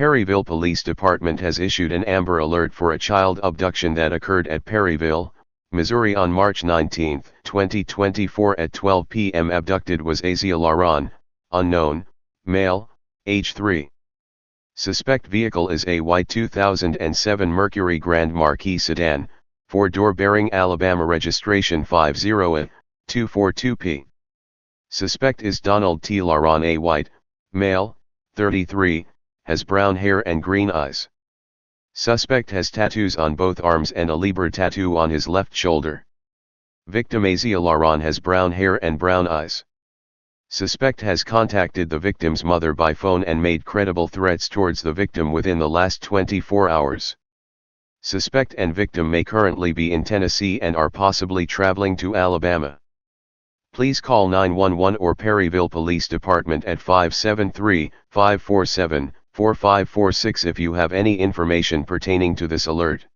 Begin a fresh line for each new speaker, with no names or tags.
Perryville Police Department has issued an Amber Alert for a child abduction that occurred at Perryville, Missouri on March 19, 2024 at 12 p.m. Abducted was Azia Laron, unknown, male, age 3. Suspect vehicle is a white 2007 Mercury Grand Marquis sedan, 4-door bearing Alabama registration 508-242P. Suspect is Donald T. Laron, a white, male, 33, has brown hair and green eyes. Suspect has tattoos on both arms and a Libra tattoo on his left shoulder. Victim Azia Laron has brown hair and brown eyes. Suspect has contacted the victim's mother by phone and made credible threats towards the victim within the last 24 hours. Suspect and victim may currently be in Tennessee and are possibly traveling to Alabama. Please call 911 or Perryville Police Department at 573-547-4546 if you have any information pertaining to this alert.